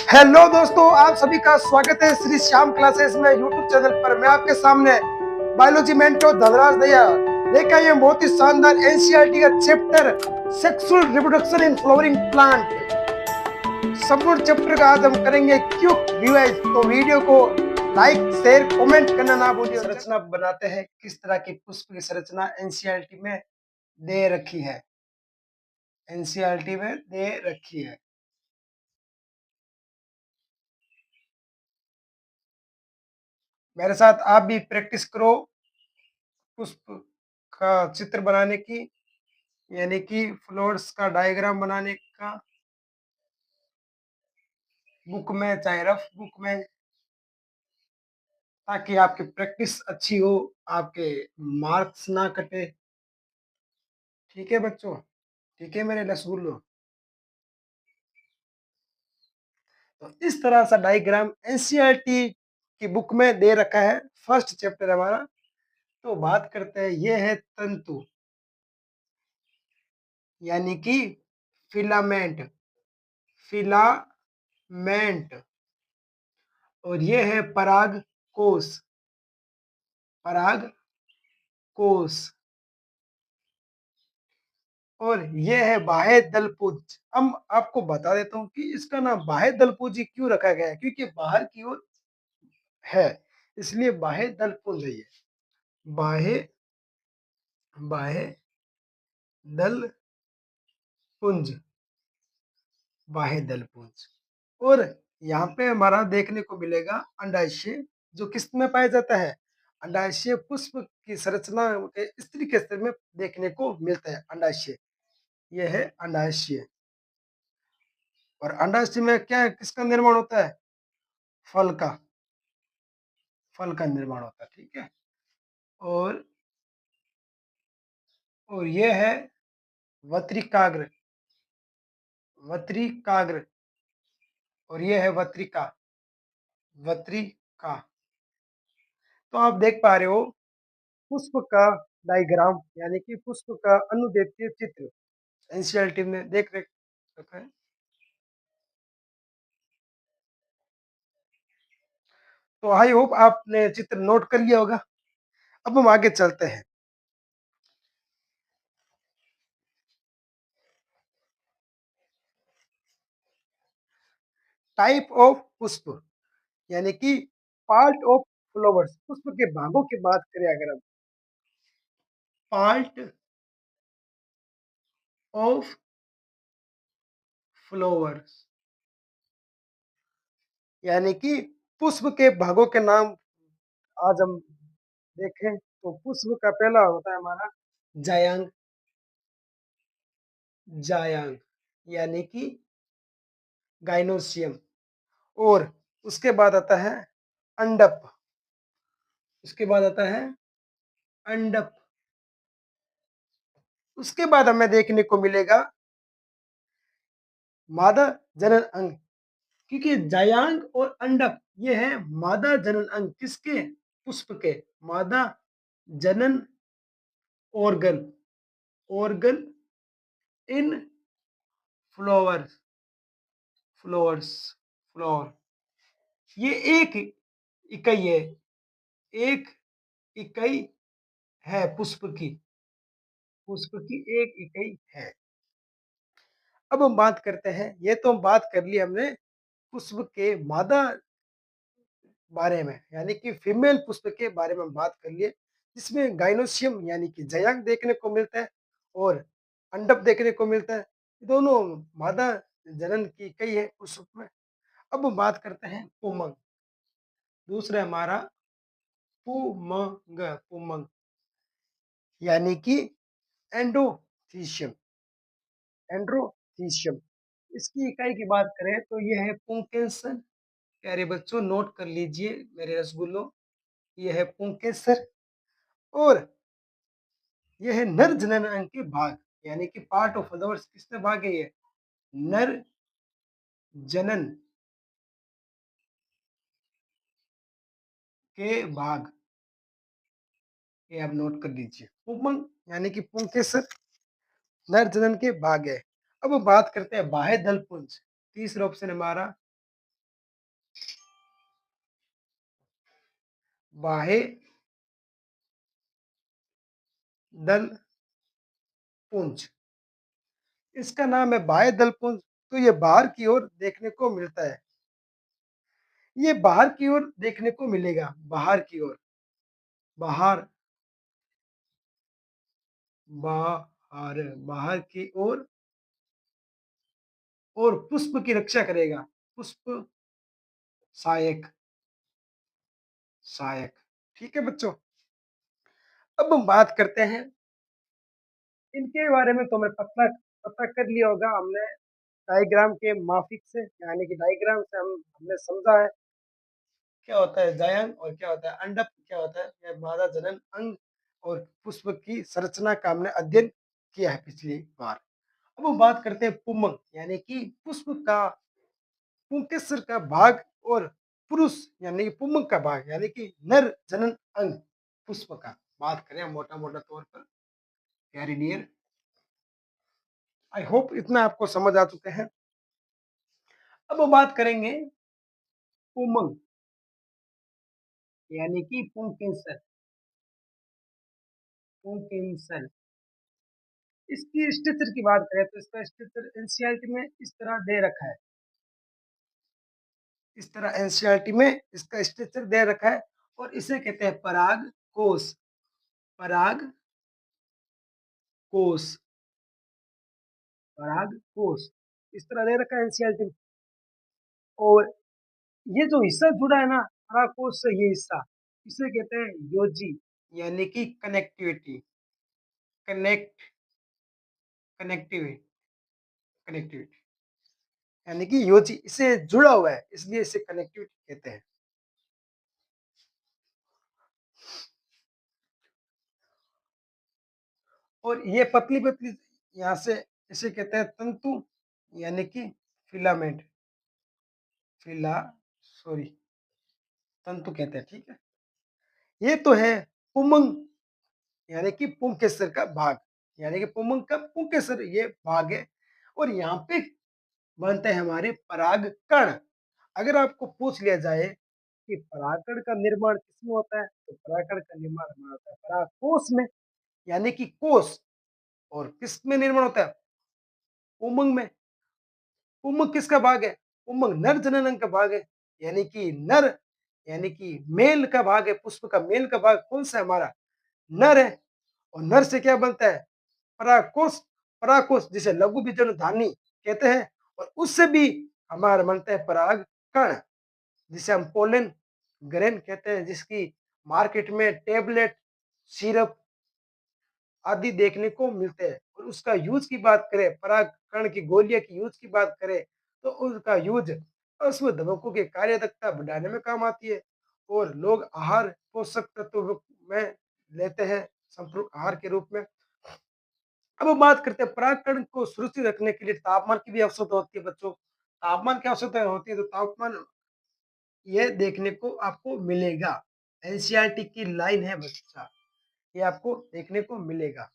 Hello दोस्तों, आप सभी का स्वागत है श्री श्याम क्लासेस में यूट्यूब चैनल पर। मैं आपके सामने बायोलॉजी मेंटो धनराज दया लेकर आए हैं बहुत ही शानदार एनसीईआरटी का chapter sexual reproduction in flowering plant. संपूर्ण चैप्टर का आज हम करेंगे क्विक रिवाइज। तो वीडियो को लाइक शेयर कमेंट करना ना भूलिए। संरचना बनाते हैं, किस तरह की पुष्प की संरचना एनसीईआरटी में दे रखी है, एनसीईआरटी में दे रखी है। मेरे साथ आप भी प्रैक्टिस करो पुष्प का चित्र बनाने की, यानी कि फ्लावर्स का डायग्राम बनाने का, बुक में चाहे रफ बुक में, ताकि आपकी प्रैक्टिस अच्छी हो, आपके मार्क्स ना कटे। ठीक है बच्चों, ठीक है मेरे रसगुल्लो। तो इस तरह सा डायग्राम एनसीईआरटी की बुक में दे रखा है, फर्स्ट चैप्टर हमारा। तो बात करते हैं, ये है तंतु यानी कि फिलामेंट, फिलामेंट। और ये है पराग कोश, पराग कोश। और ये है बाह्य दलपुंज। हम आपको बता देता हूँ कि इसका नाम बाह्य दलपुंज ही क्यों रखा गया है, क्योंकि बाहर की ओर है, इसलिए बाह्य दलपुंज है ये। बाह्य बाह्य दलपुंज, बाह्य दलपुंज। और यहाँ पे हमारा देखने को मिलेगा अंडाशय, जो किस में पाया जाता है, अंडाशय पुष्प की संरचना के स्त्री के स्तर में देखने को मिलता है अंडाशय। यह है अंडाशय। और अंडाशय में क्या, किसका निर्माण होता है, फल का, फल का निर्माण होता है। ठीक है। और ये है वत्रिकाग्र, वत्रिकाग्र। और ये है वत्रिका, वत्रिका। तो आप देख पा रहे हो पुष्प का डायग्राम, यानी कि पुष्प का अनुदेशीय चित्र एनसीईआरटी में देख रखा है। तो आई होप आपने चित्र नोट कर लिया होगा। अब हम आगे चलते हैं। टाइप ऑफ पुष्प, यानी कि पार्ट ऑफ फ्लावर्स, पुष्प के भागों की बात करें अगर हम, पार्ट ऑफ फ्लावर्स, यानी कि पुष्प के भागों के नाम आज हम देखें तो पुष्प का पहला होता है हमारा जायांग, जायांग यानी कि गाइनोसियम। और उसके बाद आता है अंडप, उसके बाद आता है अंडप। उसके बाद हमें देखने को मिलेगा मादा जनन अंग, क्योंकि जायांग और अंडप ये है मादा जनन अंग, किसके, पुष्प के, मादा जनन organ, organ in flowers, flowers, flower. ये एक इकाई है, एक इकाई है पुष्प की, पुष्प की एक इकाई है। अब हम बात करते हैं, ये तो हम बात कर ली हमने पुष्प के मादा बारे में, यानी कि फीमेल पुष्प के बारे में हम बात कर लिए, जिसमें गाइनोसियम यानी कि जयांग देखने को मिलता है और अंडप देखने को मिलता है। दोनों मादा जनन की इकाई है पुष्प में। अब हम बात करते हैं पुमंग, दूसरा हमारा पुमंग, पुमंग यानी कि एंडोथीशियम, एंड्रोथीशियम। इसकी इकाई की बात करें तो यह है पुंकेसर। प्यारे बच्चों नोट कर लीजिए मेरे रसगुल्लो, यह है पुंकेसर। और यह है नर जनन अंग के भाग, यानी कि पार्ट ऑफ फ्लावर्स, किसमें भाग है ये, नर जनन के भाग। ये आप नोट कर लीजिए, पुमंग यानी कि पुंकेसर नर जनन के भाग है। अब बात करते हैं बाह्य दलपुंज, तीसरा ऑप्शन हमारा बाह्य दल पुंज। इसका नाम है बाह्य दल पुंज। तो ये बाहर की ओर देखने को मिलता है। ये बाहर की ओर देखने को मिलेगा, बाहर की ओर, बाहर, बाहर, बाहर की ओर, और पुष्प की रक्षा करेगा। पुष्प सहायक, सहायक। ठीक है बच्चों। अब हम बात करते हैं इनके बारे में। तो हमें पता पता कर लिया होगा हमने डायग्राम के माफिक से, यानी कि डायग्राम से हमने समझा है क्या होता है जायंग और क्या होता है अंडक, क्या होता है यह मादा जनन अंग और पुष्प की संरचना का हमने अध्ययन किया है पिछली बार। अब हम बात करते हैं पुमंग, यानी कि पुष्प का पुंकेसर का भाग, और पुरुष यानी कि पुमंग का भाग, यानी कि नर जनन अंग पुष्प का। बात करें मोटा मोटा तौर पर, प्यारी डियर, आई होप इतना आपको समझ आ चुके हैं। अब हम बात करेंगे पुमंग, यानी कि पुंकेसर, पुंकेसर। इसकी स्ट्रक्चर की बात करें तो इसका स्ट्रक्चर एनसीईआरटी में इस तरह दे रखा है। इस तरह एनसीईआरटी में इसका स्ट्रक्चर दे रखा है, और इसे कहते हैं पराग कोश, पराग कोश, पराग कोश। इस तरह दे रखा है एनसीईआरटी में। और ये जो हिस्सा जुड़ा है ना पराग कोश से, ये हिस्सा, इसे कहते हैं योजी, यानी कि कनेक्टिविटी, कनेक्ट, कनेक्टिविटी, कनेक्टिविटी, यानी कि योजी इससे जुड़ा हुआ है, इसलिए इसे कनेक्टिविटी कहते हैं। और ये पतली पतली यहाँ से इसे कहते हैं तंतु, यानी कि फिलामेंट, फिला सॉरी तंतु कहते हैं। ठीक है। ये तो है पुमंग, यानी कि पुंकेसर का भाग, यानी कि पुमंग का पुंकेसर ये भाग है। और यहाँ पे बनते हैं हमारे पराग कण। अगर आपको पूछ लिया जाए कि परागकण का निर्माण किसमें होता है, तो परागकण का निर्माण हमारा होता है परागकोश में, यानी कि कोश। और किस में निर्माण होता है, पुमंग में। पुमंग किसका भाग है, पुमंग नर जनन का भाग है, यानी कि नर, यानी कि मेल का भाग है। पुष्प का मेल का भाग कौन सा है, हमारा नर है। और नर से क्या बनता है, परागकोश, परागकोश जिसे लघु बीजाणु धानी कहते हैं। और उससे भी हमारा बनता है पराग कण, जिसे हम पोलन ग्रेन कहते हैं, जिसकी मार्केट में टेबलेट, सिरप आदि देखने को मिलते हैं। और उसका यूज की बात करें, परागकण की गोलियां की यूज की बात करें, तो उसका यूज अश्वधवकों की कार्यदक्षता बढ़ाने में काम आती है। और लोग आहार पोषक तत्व में लेते हैं, संपूर्ण आहार के रूप में। अब हम बात करते हैं परागकण को सुरक्षित रखने के लिए तापमान की भी आवश्यकता होती है बच्चों। तापमान की आवश्यकता होती है, तो तापमान ये देखने को आपको मिलेगा, एनसीईआरटी की लाइन है बच्चा, ये आपको देखने को मिलेगा।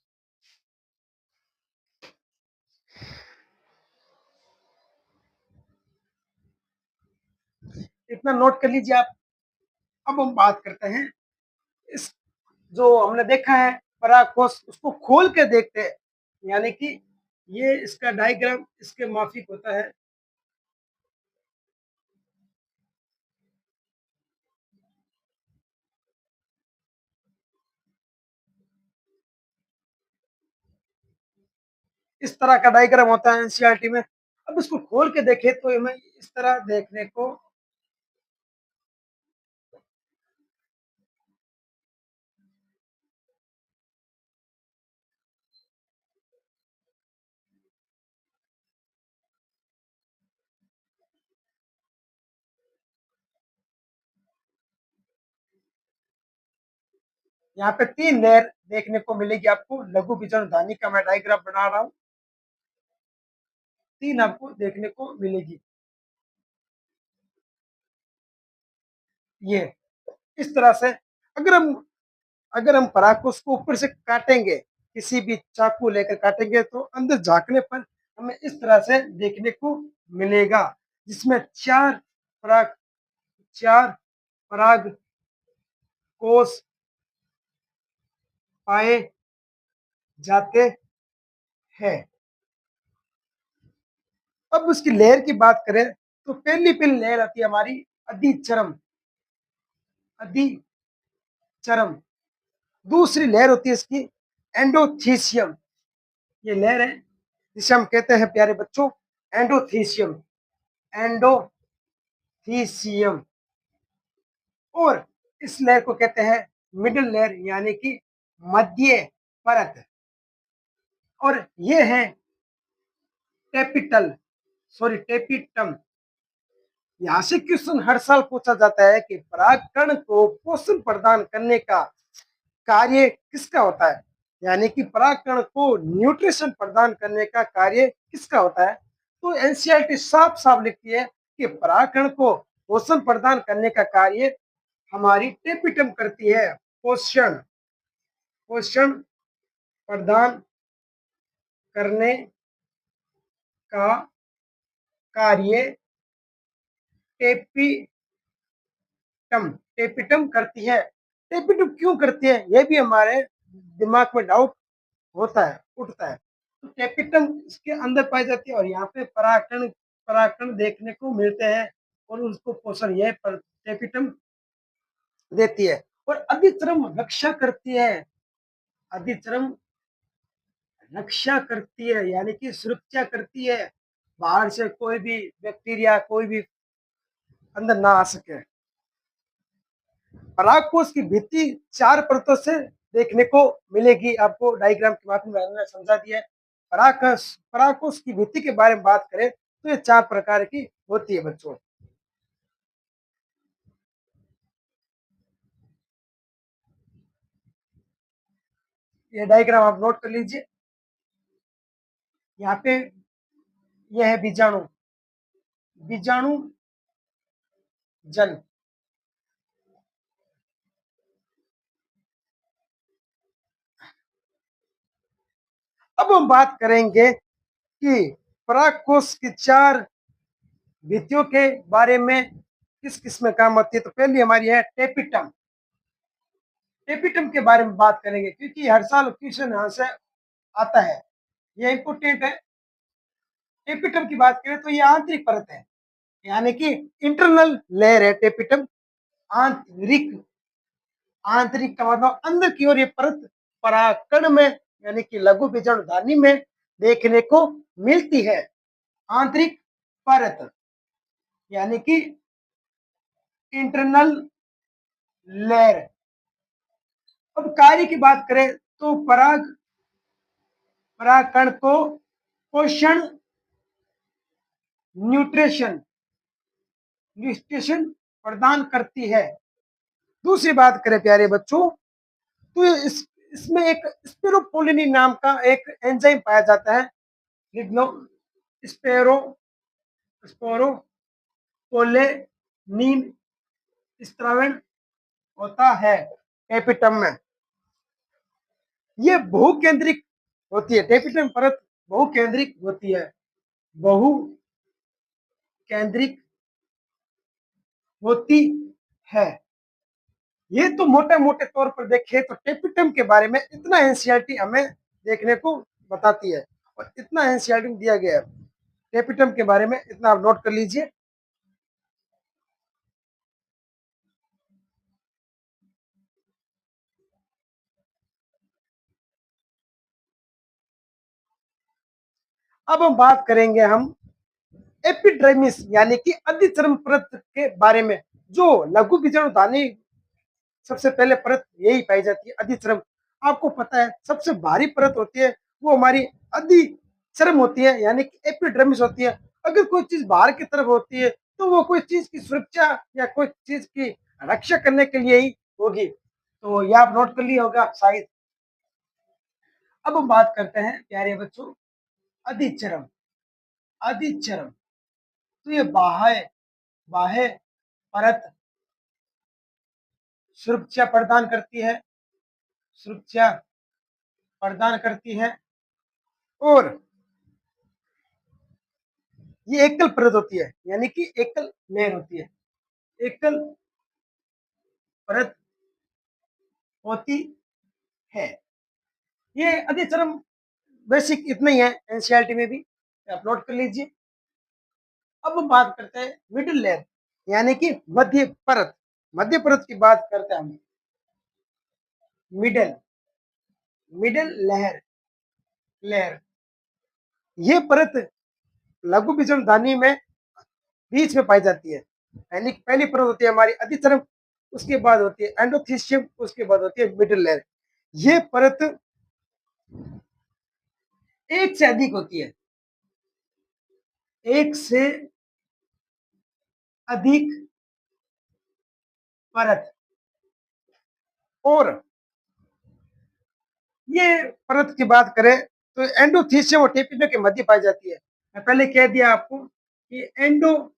इतना नोट कर लीजिए आप। अब हम बात करते हैं इस, जो हमने देखा है परागकोश, उसको खोल के देखते हैं, यानी कि ये इसका डायग्राम इसके माफिक होता है। इस तरह का डायग्राम होता है एनसीईआरटी में। अब इसको खोल के देखें तो हमें इस तरह देखने को, यहाँ पे 3 लेयर देखने को मिलेगी आपको। लघु बीजाणु धानी का मैं डायग्राम बना रहा हूँ, 3 आपको देखने को मिलेगी। ये इस तरह से, अगर हम अगर हम परागकोश को ऊपर से काटेंगे, किसी भी चाकू लेकर काटेंगे, तो अंदर झांकने पर हमें इस तरह से देखने को मिलेगा, जिसमें चार पराग, चार पराग कोष पाए जाते हैं। अब उसकी लेयर की बात करें तो पहली पहली लेयर आती है हमारी अधिचरम। अधिचरम। दूसरी लेयर होती है इसकी एंडोथीसियम। ये लेयर है जिसे हम कहते हैं प्यारे बच्चों एंडोथीसियम। एंडोथीसियम। और इस लेयर को कहते हैं मिडिल लेयर यानी कि मध्य परत। और ये है टेपिटल सॉरी टेपिटम। यहाँ से क्वेश्चन हर साल पूछा जाता है कि परागकण को पोषण प्रदान करने का कार्य किसका होता है, यानी कि परागकण को न्यूट्रिशन प्रदान करने का कार्य किसका होता है। तो एनसीईआरटी साफ साफ लिखती है कि परागकण को पोषण प्रदान करने का कार्य हमारी टेपिटम करती है। पोषण पोषण प्रदान करने का कार्य टेपिटम टेपिटम करती है। टेपिटम क्यों करती है ये भी हमारे दिमाग में डाउट होता है उठता है। तो टेपिटम इसके अंदर पाई जाती है और यहाँ पे परागकण परागकण देखने को मिलते हैं और उसको पोषण यह टेपिटम देती है। और अधिचरम रक्षा करती है। अधिचरम रक्षा करती है यानी कि सुरक्षा करती है, बाहर से कोई भी बैक्टीरिया कोई भी अंदर ना आ सके। परागकोश की भित्ति 4 परतों से देखने को मिलेगी। आपको डायग्राम के माध्यम में मैंने समझा दिया है। परागकोश की भित्ति के बारे में बात करें तो ये 4 प्रकार की होती है बच्चों। ये डायग्राम आप नोट कर लीजिए। यहाँ पे यह है बीजाणु। बीजाणु जन। अब हम बात करेंगे कि परागकोश की 4 भित्तियों के बारे में किस किस में काम आती है। तो पहली हमारी है टेपिटम। टेपिटम के बारे में बात करेंगे क्योंकि हर साल क्वेश्चन यहाँ से आता है, ये इंपोर्टेंट है। टेपिटम की बात करें तो ये आंतरिक परत है यानी कि इंटरनल लेयर है टेपिटम। आंतरिक आंतरिक का मतलब अंदर की ओर ये परत परागकण में यानी कि लघु बीजाणुधानी में देखने को मिलती है। आंतरिक परत यानी कि इंटरनल लेयर। अब कार्य की बात करें तो परागकण को पोषण न्यूट्रिशन न्यूट्रिशन प्रदान करती है। दूसरी बात करें प्यारे बच्चों तो इसमें एक स्पेरोपोलिनी नाम का एक एंजाइम पाया जाता है। लिख लो स्पेरो स्पोरोपोलेनिन स्त्रावण होता है टेपिटम में। ये बहुकेंद्रिक होती है। टेपिटम परत बहुकेंद्रिक होती है। बहुकेंद्रिक होती है। ये तो मोटे मोटे तौर पर देखें तो टेपिटम के बारे में इतना एनसीईआरटी हमें देखने को बताती है और इतना एनसीईआरटी दिया गया है। टेपिटम के बारे में इतना आप नोट कर लीजिए। अब हम बात करेंगे हम एपिडर्मिस यानी कि अधिचर्म परत के बारे में। जो लघु बीजाणुधानी सबसे पहले परत यही पाई जाती है अधिचर्म। आपको पता है सबसे भारी परत होती है वो हमारी अधिचर्म होती है यानी कि एपिडर्मिस होती है। अगर कोई चीज बाहर की तरफ होती है तो वो कोई चीज की सुरक्षा या कोई चीज की रक्षा करने के लिए ही होगी। तो ये आप नोट कर लिया होगा शायद। अब हम बात करते हैं प्यारे बच्चों अधिचर्म। अधिचर्म तो ये बाह्य बाह्य परत सुरक्षा प्रदान करती है। सुरक्षा प्रदान करती है और ये एकल परत होती है यानी कि एकल लेयर होती है। एकल परत होती है। ये अधिचरम बेसिक इतना ही है, एनसीईआरटी में भी अपलोड कर लीजिए। अब हम बात करते हैं मिडिल लेयर, यानी कि मध्य परत। मध्य परत की बात करते हैं हम। मिडल मिडल लेयर ये परत लघु बीजम धानी में बीच में पाई जाती है। यानी पहली परत होती है हमारी अधिचरम, उसके बाद होती है एंडोथीशियम, उसके बाद होती है मिडिल लेयर। ये परत एक से अधिक होती है, एक से अधिक परत। और ये परत की बात करें तो एंडोथीशियम और टेपिडम के मध्य पाई जाती है। मैं पहले कह दिया आपको कि एंडोथीशियम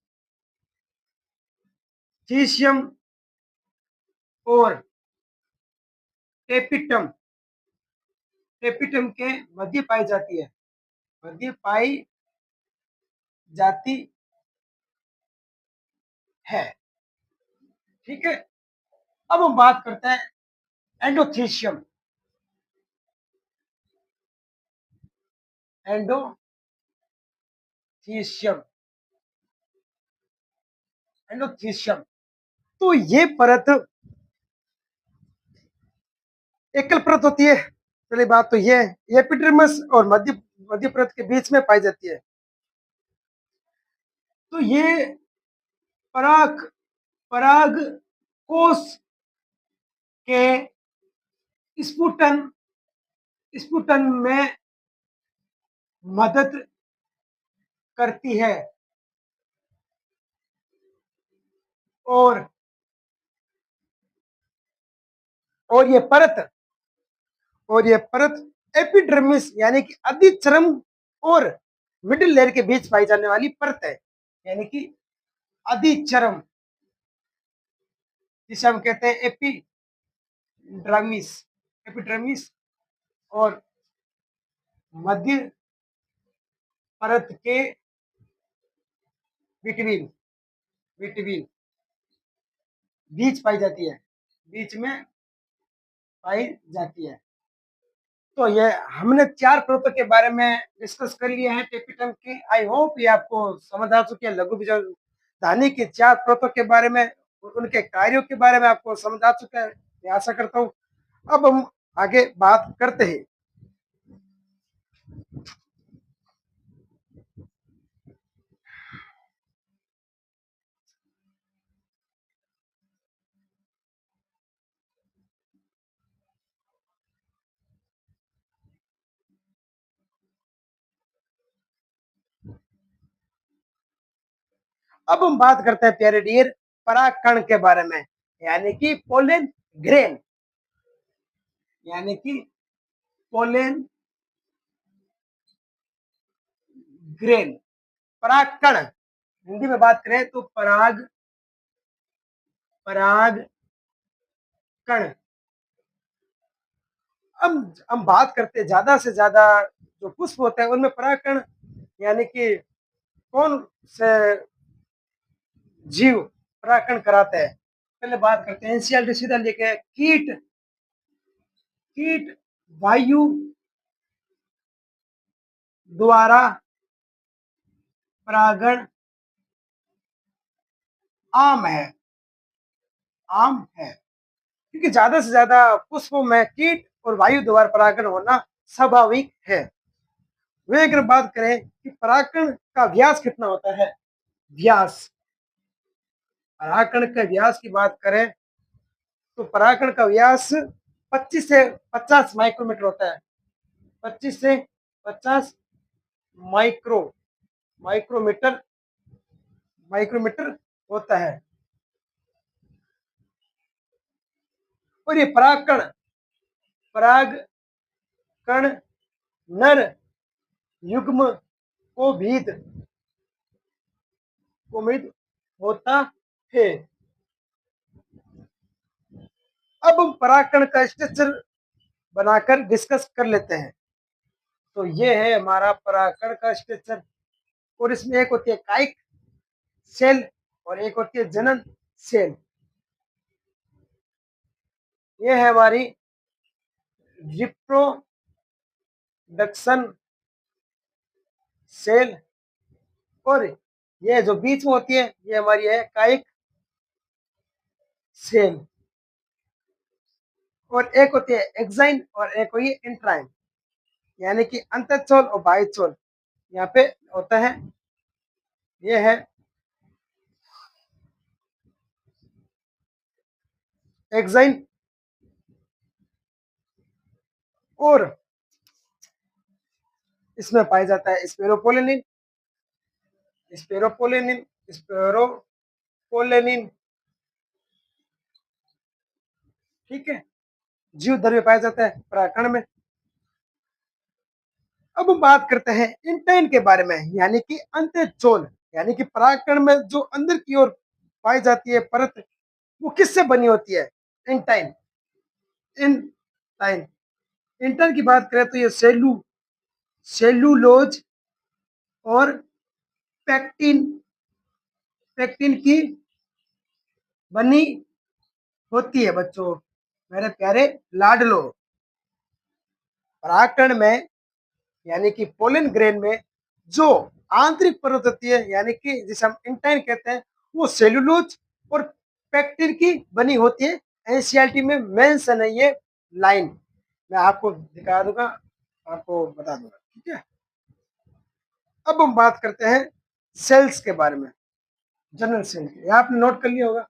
और टेपिटम टेपिटम के मध्य पाई जाती है, मध्य पाई जाती है। ठीक है। अब हम बात करते हैं एंडोथीशियम। एंडोथीशियम एंडोथीशियम तो ये परत एकल परत होती है। पहली बात तो ये एपिडर्मिस और मध्य मध्य परत के बीच में पाई जाती है। तो ये पराग पराग कोष के स्फुटन स्फुटन में मदद करती है। और और ये परत और ये परत एपिडर्मिस यानी कि अधिचर्म और मिडिल लेयर के बीच पाई जाने वाली परत है, यानी कि अधिचर्म, जिसे हम कहते हैं एपिड्रमिस एपिड्रमिस और मध्य परत के बिटवीन बिटवीन बीच पाई जाती है, बीच में पाई जाती है। तो ये हमने चार परतों के बारे में डिस्कस कर लिया है टेपिटम की। आई होप ये आपको समझ आ चुकी है लघु बीजक धानी की चार परतों के बारे में, उनके कार्यों के बारे में आपको समझ आ चुका है, मैं आशा करता हूँ। अब हम आगे बात करते हैं। अब हम बात करते हैं प्यारे डियर परागकण के बारे में, यानी कि पोलन ग्रेन, यानी कि पोलन ग्रेन परागकण। हिंदी में बात करें तो पराग कण। हम बात करते हैं ज्यादा से ज्यादा जो पुष्प होते हैं उनमें परागकण, यानी कि कौन से जीव परागकण कराते हैं। पहले बात करते हैं एनसीईआरटी सीधा लेके कीट कीट वायु द्वारा परागण आम है, आम है, क्योंकि ज्यादा से ज्यादा पुष्पों में कीट और वायु द्वारा परागण होना स्वाभाविक है। वे अगर बात करें कि परागकण का व्यास कितना होता है, व्यास परागकण के व्यास की बात करें तो परागकण का व्यास 25 से 50 माइक्रोमीटर होता है। 25 से 50 माइक्रो माइक्रोमीटर माइक्रोमीटर होता है। और ये परागकण नर युग्म को भीत उम्मीद होता है। अब हम परागकण का स्ट्रक्चर बनाकर डिस्कस कर लेते हैं। तो ये है हमारा परागकण का स्ट्रक्चर। और इसमें एक होती है कायिक सेल और एक होती है जनन सेल। ये है हमारी रिप्रोडक्शन सेल, और ये जो बीच में होती है ये हमारी है काइक सेल, और एक होती है एक्साइन और एक हुई इंट्राइन, यानी कि अंतःचोल और बाह्यचोल। यहाँ पे होता है, ये है एक्साइन, और इसमें पाया जाता है स्पेरोपोलेनिन, स्पेरोपोलेनिन, स्पेरोपोलेनिन, ठीक है, जीव द्रव्य पाया जाता है परागकण में। अब हम बात करते हैं इंटाइन के बारे में, यानी कि अंतःचोल, यानी कि परागकण में जो अंदर की ओर पाई जाती है परत, वो किससे बनी होती है? इंटाइन। इंटाइन, इंटाइन की बात करें तो ये सेलुलोज और पैक्टिन, पैक्टिन की बनी होती है बच्चों, मेरे प्यारे लाडलो। परागकण में, यानी कि पोलन ग्रेन में जो आंतरिक परत होती है, यानी कि जिसे हम इंटाइन कहते हैं, वो सेलुलोज और पैक्टिन की बनी होती है। एनसीईआरटी में मेंशन है ये लाइन, मैं आपको दिखा दूंगा, आपको बता दूंगा, ठीक है। अब हम बात करते हैं सेल्स के बारे में, जनरल सेल के। ये आपने नोट कर लिया होगा,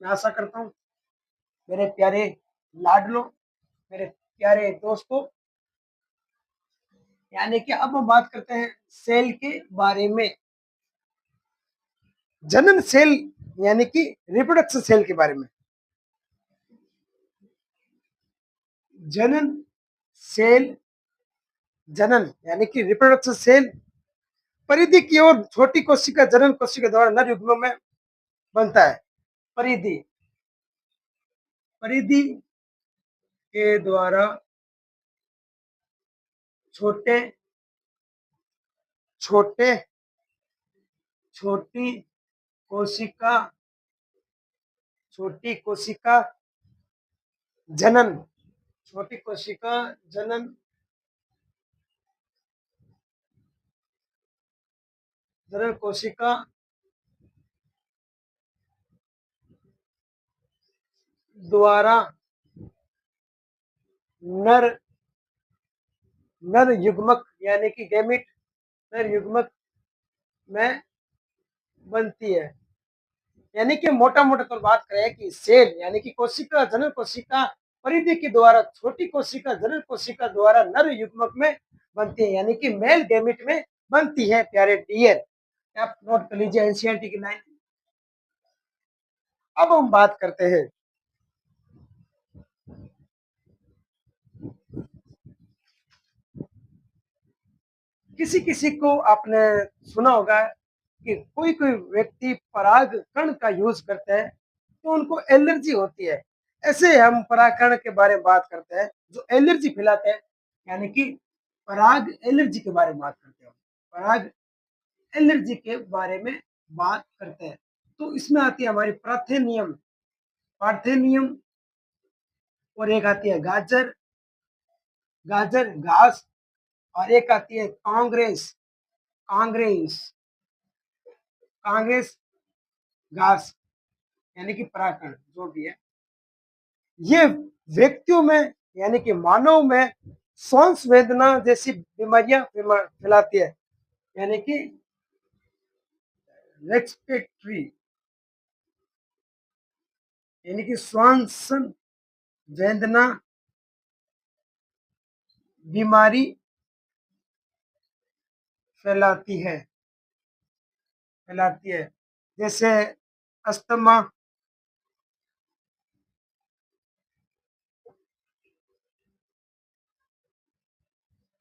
मैं आशा करता हूँ मेरे प्यारे लाडलो, मेरे प्यारे दोस्तों। यानी कि अब हम बात करते हैं सेल के बारे में, जनन सेल, यानी कि रिप्रोडक्शन सेल के बारे में। जनन सेल, जनन यानी कि रिप्रोडक्शन सेल परिधि की ओर छोटी कोशिका जनन कोशिका द्वारा नर युग्म में बनता है। परिधि, परिधि के द्वारा छोटे छोटे छोटी कोशिका, छोटी कोशिका जनन, छोटी कोशिका जनन, जनन कोशिका द्वारा नर नर युग्मक, यानी कि गैमिट नर युग्मक में बनती है। यानी कि मोटा मोटा तौर बात करें कि सेल, यानी कि कोशिका जनन कोशिका परिधि के द्वारा छोटी कोशिका जनन कोशिका द्वारा नर युग्मक में बनती है, यानी कि मेल गैमिट में बनती है, प्यारे डियर। आप नोट कर लीजिए एनसीईआरटी की लाइन। अब हम बात करते हैं किसी किसी को आपने सुना होगा कि कोई कोई व्यक्ति पराग कण का यूज करते हैं तो उनको एलर्जी होती है। ऐसे हम परागकण के बारे में बात करते हैं जो एलर्जी फैलाते हैं, यानी कि पराग एलर्जी के बारे में बात करते हैं, पराग एलर्जी के बारे में बात करते हैं। तो इसमें आती है हमारी पार्थेनियम, पार्थेनियम, और एक आती है गाजर, गाजर घास, और एक आती है कांग्रेस, कांग्रेस, कांग्रेस घास, यानी कि परागकण जो भी है। ये व्यक्तियों में, यानी कि मानव में श्वास वेदना जैसी बीमारियां फैलाती है, यानी कि रेस्पिरेटरी, यानी कि श्वास वेदना बीमारी फैलाती है, फैलाती है, जैसे अस्थमा,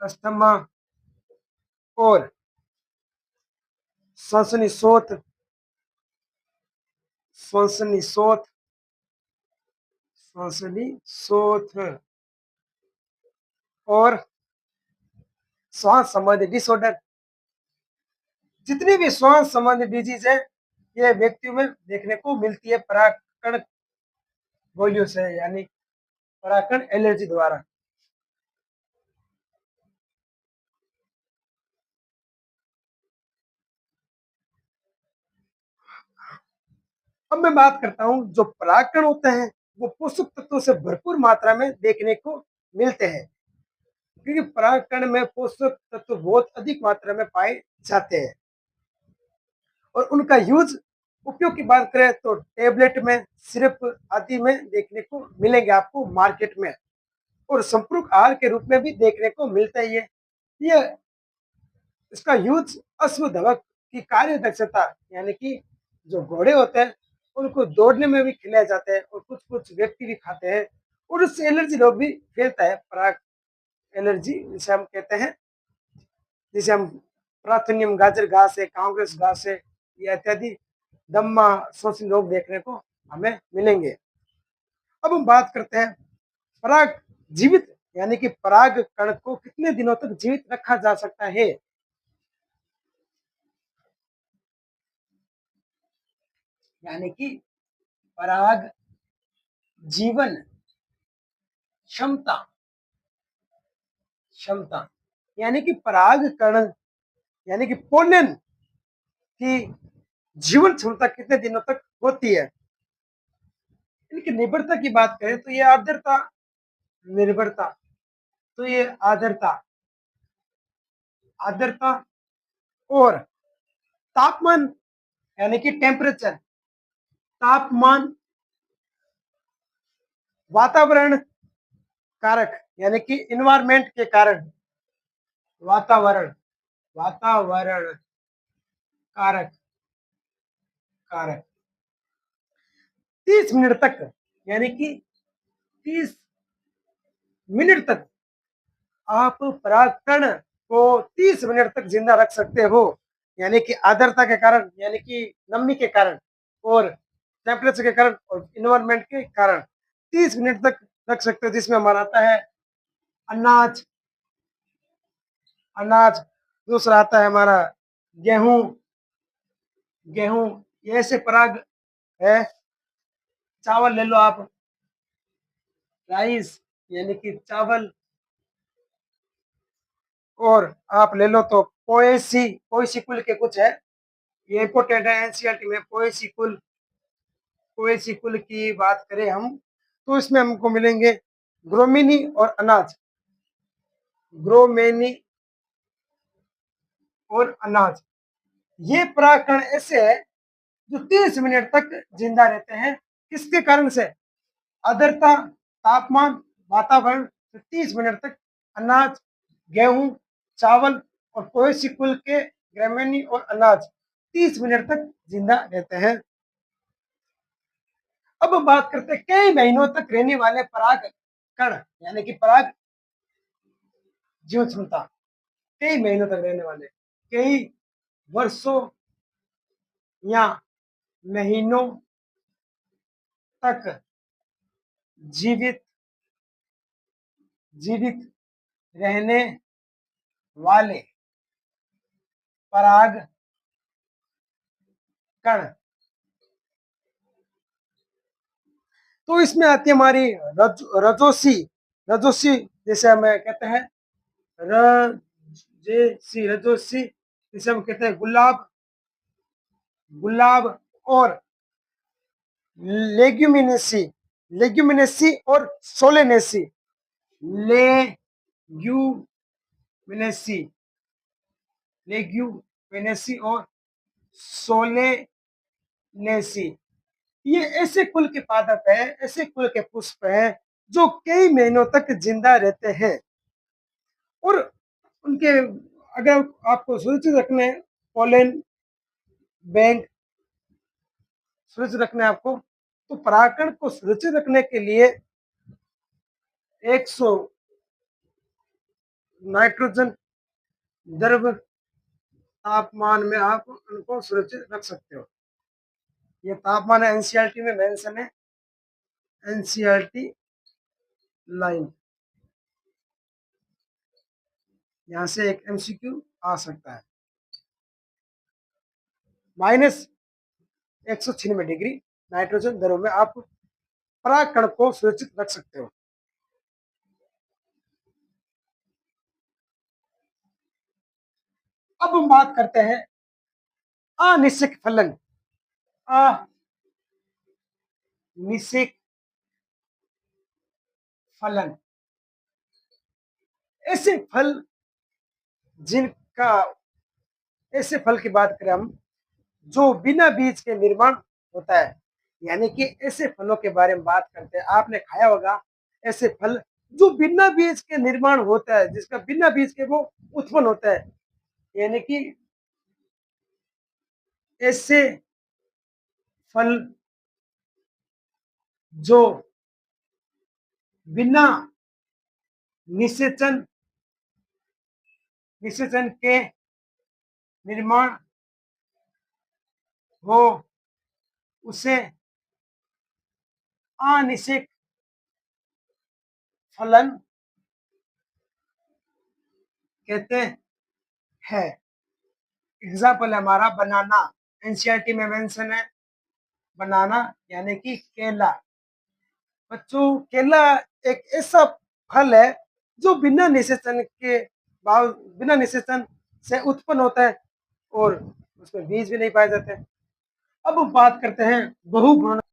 अस्थमा, और श्वसनी शोथ, श्वसनी शोथ, श्वसनी शोथ, और श्वास संबंधी डिसऑर्डर। जितनी भी श्वास संबंधी डिजीज है ये व्यक्तियों में देखने को मिलती है परागकण गोलियों से, यानी परागकण एलर्जी द्वारा। अब मैं बात करता हूँ, जो परागकण होते हैं वो पोषक तत्वों से भरपूर मात्रा में देखने को मिलते हैं, क्योंकि परागकण में पोषक तत्व बहुत अधिक मात्रा में पाए जाते हैं। और उनका यूज, उपयोग की बात करें तो टेबलेट में, सिरप आदि में देखने को मिलेंगे आपको मार्केट में, और संपूरक आहार के रूप में भी देखने को मिलता है। ये इसका यूज अश्वदवक की कार्य दक्षता, यानी कि जो घोड़े होते हैं उनको दौड़ने में भी खिलाए जाते हैं, और कुछ कुछ व्यक्ति भी खाते हैं, और उससे एलर्जी रोग भी फैलता है, पराग एलर्जी जिसे हम कहते हैं, जिसे हम प्राथनियम गाजर घास है, कांग्रेस घास है, ये इत्यादि दम्मा शोषी रोग देखने को हमें मिलेंगे। अब हम बात करते हैं पराग जीवित, यानी कि पराग कण को कितने दिनों तक जीवित रखा जा सकता है। यानी कि पराग जीवन क्षमता, क्षमता यानी कि पराग कण, यानी कि पोलन की जीवन क्षमता कितने दिनों तक होती है। इनकी निर्भरता की बात करें तो ये आर्द्रता, निर्भरता, तो ये आर्द्रता, आर्द्रता और तापमान, यानी कि टेम्परेचर, तापमान, वातावरण कारक, यानी कि इन्वायरमेंट के कारण, वातावरण, वातावरण कारक, कारक 30 मिनट तक, यानी कि 30 मिनट तक आप परागकण को 30 मिनट तक जिंदा रख सकते हो, यानी कि आर्द्रता के कारण, यानी कि नमी के कारण, और टेम्परेचर के कारण, और इन्वायरमेंट के कारण 30 मिनट तक रख सकते हो। जिसमें हमारा आता है अनाज, अनाज, दूसरा आता है हमारा गेहूं, गेहूं, ये ऐसे पराग है। चावल ले लो आप, राइस, यानी कि चावल, और आप ले लो तो पोएसी, पोएसी कुल के कुछ है, ये इंपोर्टेंट है एनसीईआरटी में। पोएसी कुल, पोएसी कुल की बात करें हम तो इसमें हमको मिलेंगे ग्रोमिनी और अनाज, ग्रोमेनी और अनाज। ये परागकण ऐसे है जो 30 मिनट तक जिंदा रहते हैं। किसके कारण से? आर्द्रता, तापमान, वातावरण से 30 मिनट तक अनाज, गेहूं, चावल और पोएसी कुल के ग्रामीणी और अनाज 30 मिनट तक जिंदा रहते हैं। अब हम बात करते हैं कई महीनों तक रहने वाले पराग कण, यानी कि पराग जीवन क्षमता, कई महीनों तक रहने वाले, कई वर्षों या महीनों तक जीवित, जीवित रहने वाले पराग कण। तो इसमें आती है हमारी रजोसी, रजोसी जैसे हमें कहते हैं रजेसी, रजोसी जिसे हम कहते हैं गुलाब, गुलाब, और लेग्यूमिनेसी, लेग्यूमिनेसी और सोलेनेसी, लेग्यूमिनेसी, लेग्यूमिनेसी और सोलेनेसी, ये ऐसे कुल के पादप है, ऐसे कुल के पुष्प है जो कई महीनों तक जिंदा रहते हैं। और उनके, अगर आपको सुरक्षित रखने, पोलन बैंक सुरक्षित रखने आपको, तो परागकण को सुरक्षित रखने के लिए 100 नाइट्रोजन द्रव तापमान में आप उनको सुरक्षित रख सकते हो। ये तापमान है, एनसीईआरटी में मेंशन है, एनसीईआरटी लाइन, यहां से एक एमसीक्यू आ सकता है। -196 डिग्री नाइट्रोजन दरों में आप परागकण को सुरक्षित रख सकते हो। अब हम बात करते हैं अनिश्चित फलन। अनिश्चित फलन ऐसे फल जिनका, ऐसे फल की बात करें हम जो बिना बीज के निर्माण होता है, यानी कि ऐसे फलों के बारे में बात करते हैं। आपने खाया होगा ऐसे फल जो बिना बीज के निर्माण होता है, जिसका बिना बीज के वो उत्पन्न होता है, यानी कि ऐसे फल जो बिना निषेचन निषेचन के निर्माण हो, उसे अनिश्चित फलन कहते हैं। एग्जाम्पल है हमारा बनाना, एनसीईआरटी में मेंशन है बनाना यानी कि केला। बच्चों केला एक ऐसा फल है जो बिना निषेचन के बिना निषेचन से उत्पन्न होता है और उसमें बीज भी नहीं पाए जाते। अब बात करते हैं बहुगुणन